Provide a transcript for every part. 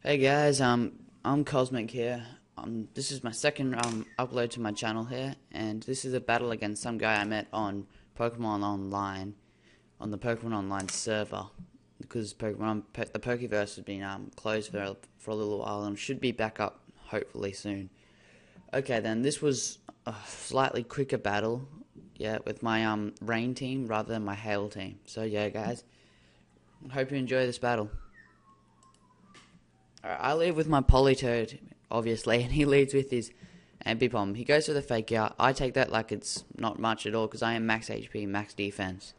Hey guys, I'm Cosmic here. This is my second upload to my channel here, and this is a battle against some guy I met on Pokemon Online, on the Pokemon Online server, because the Pokeverse has been closed for a little while and should be back up hopefully soon. Okay, then this was a slightly quicker battle, yeah, with my Rain team rather than my Hail team. So yeah, guys, hope you enjoy this battle. I lead with my Politoed, obviously, and he leads with his Ambipom. He goes for the Fake Out. I take that like it's not much at all, because I am max HP, max defense.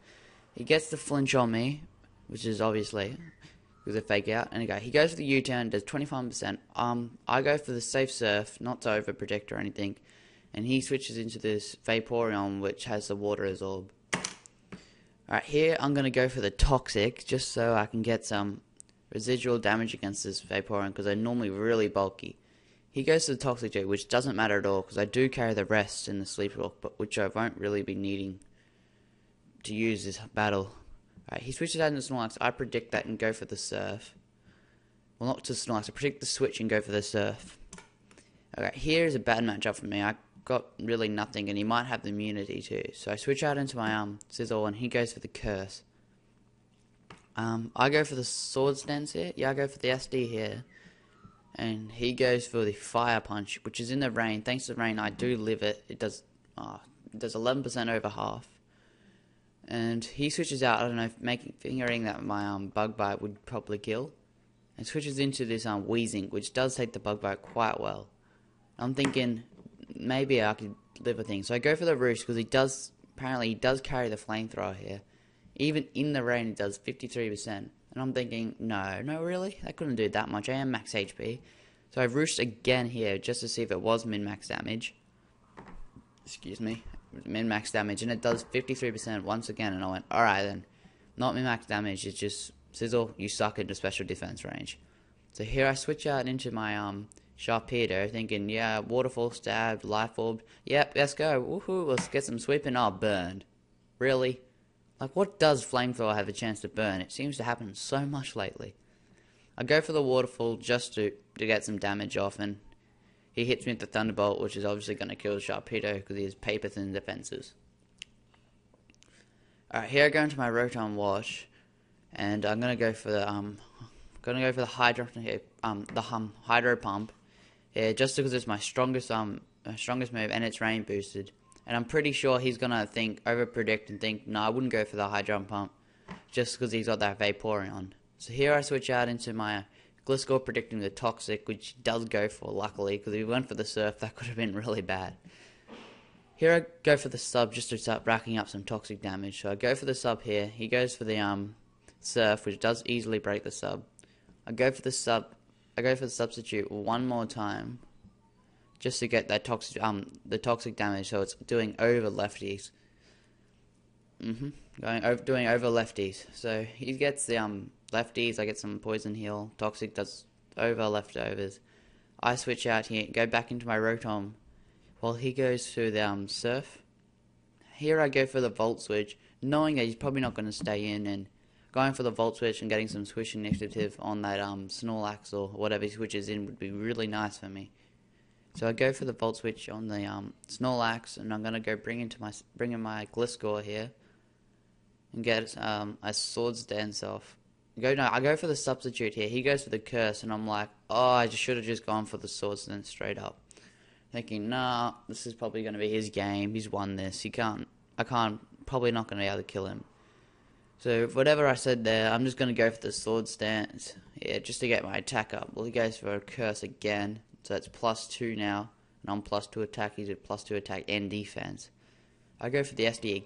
He gets the flinch on me, which is obviously with a Fake Out, and he goes for the U-turn, does 25%. I go for the Safe Surf, not to overprotect or anything, and he switches into this Vaporeon, which has the Water Absorb. Alright, here I'm going to go for the Toxic, just so I can get some residual damage against this Vaporeon, because they're normally really bulky. He goes to the Toxic J, which doesn't matter at all, because I do carry the rest in the Sleepwalk, but which I won't really be needing to use this battle. Alright, he switches out into Snorlax. I predict that and go for the Surf. Well, not to Snorlax, I predict the switch and go for the Surf. Okay, here is a bad matchup for me. I got really nothing, and he might have the immunity too. So I switch out into my Sizzle, and he goes for the Curse. I go for the Swords Dance here. Yeah, I go for the SD here. And he goes for the Fire Punch, which is in the Rain. Thanks to the Rain, I do live it. It does 11% over half. And he switches out, I don't know, figuring that my Bug Bite would probably kill. And switches into this Wheezing, which does take the Bug Bite quite well. I'm thinking maybe I could live a thing. So I go for the Roost, because apparently he does carry the Flamethrower here. Even in the Rain, it does 53%. And I'm thinking, no, really? I couldn't do that much. I am max HP. So I roosted again here, just to see if it was min-max damage. Excuse me. Min-max damage. And it does 53% once again. And I went, alright then. Not min-max damage. It's just, Sizzle, you suck into special defense range. So here I switch out into my Sharpedo, thinking, yeah, Waterfall, Stab, Life Orb. Yep, let's go. Woohoo, let's get some sweeping. Oh, burned. Really? Like, what does Flamethrower have a chance to burn? It seems to happen so much lately. I go for the Waterfall just to get some damage off, and he hits me with the Thunderbolt, which is obviously going to kill Sharpedo because he has paper thin defenses. Alright, here I go into my Rotom Wash, and I'm going to go for the Hydro Pump. Yeah, just because it's my strongest move and it's Rain boosted. And I'm pretty sure he's going to overpredict and think, no, I wouldn't go for the Hydro Pump, just because he's got that Vaporeon. So here I switch out into my Gliscor, predicting the Toxic, which he does go for, luckily, because if he went for the Surf, that could have been really bad. Here I go for the Sub, just to start racking up some Toxic damage. So I go for the Sub here. He goes for the Surf, which does easily break the Sub. I go for the Substitute one more time, just to get that the toxic damage, so it's doing over lefties. Doing over lefties. So he gets the lefties, I get some Poison Heal. Toxic does over leftovers. I switch out here, go back into my Rotom, while he goes through the Surf. Here I go for the Volt Switch, knowing that he's probably not going to stay in, and going for the Volt Switch and getting some Swish initiative on that Snorlax or whatever he switches in would be really nice for me. So I go for the Volt Switch on the Snorlax, and I'm gonna go bring in my Gliscor here, and get a Swords Dance off. I go for the Substitute here. He goes for the Curse, and I'm like, oh, I should have just gone for the Swords Dance straight up, thinking, nah, this is probably gonna be his game. He's won this. Probably not gonna be able to kill him. So whatever I said there, I'm just gonna go for the Swords Dance, yeah, just to get my attack up. Well, he goes for a Curse again. So it's +2 now, and I'm +2 attack. He's at +2 attack and defense. I go for the SD.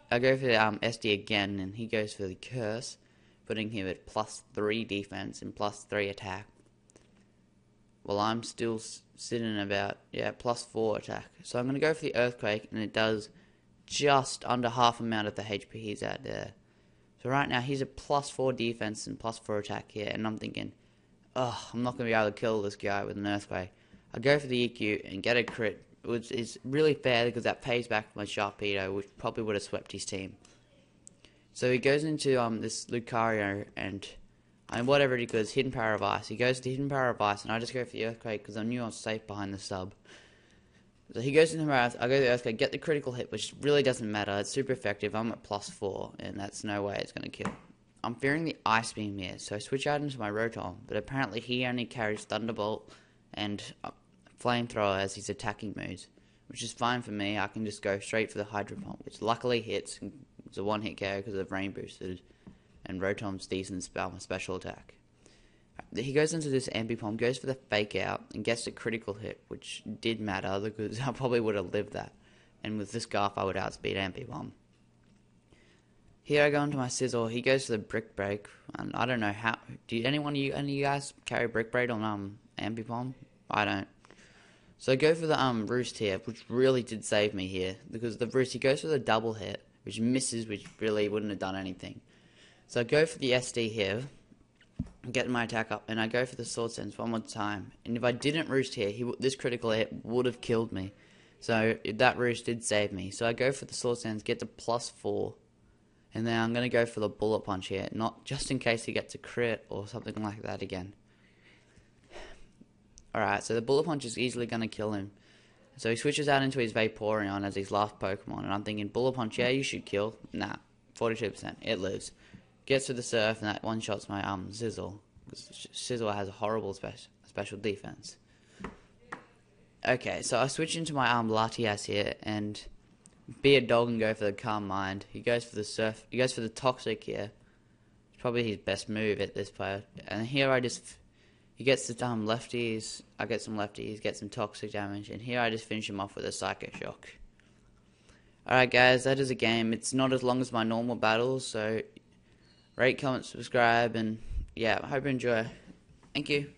I go for the SD again, and he goes for the Curse, putting him at +3 defense and +3 attack. Well, I'm still sitting about +4 attack. So I'm gonna go for the Earthquake, and it does just under half amount of the HP he's at there. So right now he's at +4 defense and +4 attack here, and I'm thinking, oh, I'm not going to be able to kill this guy with an Earthquake. I go for the EQ and get a crit, which is really fair because that pays back my Sharpedo, which probably would have swept his team. So he goes into this Lucario, and And whatever he goes, Hidden Power of Ice. He goes to Hidden Power of Ice, and I just go for the Earthquake because I knew I was safe behind the sub. So he goes into the Earth, I go to the Earthquake, get the critical hit, which really doesn't matter. It's super effective. I'm at +4, and that's no way it's going to kill. I'm fearing the Ice Beam here, so I switch out into my Rotom, but apparently he only carries Thunderbolt and Flamethrower as his attacking moves, which is fine for me. I can just go straight for the Hydro Pump, which luckily hits. It's a one-hit KO because of Rain Boosted, and Rotom's decent special attack. He goes into this Ambipom, goes for the Fake Out, and gets the critical hit, which did matter because I probably would have lived that. And with this Scarf, I would outspeed Ambipom. Here I go into my Sizzle. He goes for the Brick Break, and I don't know how. Do any of you guys carry Brick Break on Ambipom? I don't. So I go for the Roost here, which really did save me here because the Roost, he goes for the double hit, which misses, which really wouldn't have done anything. So I go for the SD here, get my attack up, and I go for the Sword Sense one more time. And if I didn't Roost here, this critical hit would have killed me. So that Roost did save me. So I go for the Sword Sense, get to +4, and then I'm going to go for the Bullet Punch here, not just in case he gets a crit or something like that again. Alright, so the Bullet Punch is easily going to kill him. So he switches out into his Vaporeon as his last Pokemon, and I'm thinking, Bullet Punch, yeah, you should kill. Nah, 42%, it lives. Gets to the Surf, and that one-shots my Sizzle. Sizzle has a horrible special defense. Okay, so I switch into my Latias here, and be a dog and go for the Calm Mind. He goes for the Surf. He goes for the Toxic here. It's probably his best move at this player. And here he gets the lefties. I get some lefties, get some Toxic damage, and here I just finish him off with a Psycho Shock. Alright guys, that is a game. It's not as long as my normal battles, so rate, comment, subscribe, and yeah, I hope you enjoy. Thank you.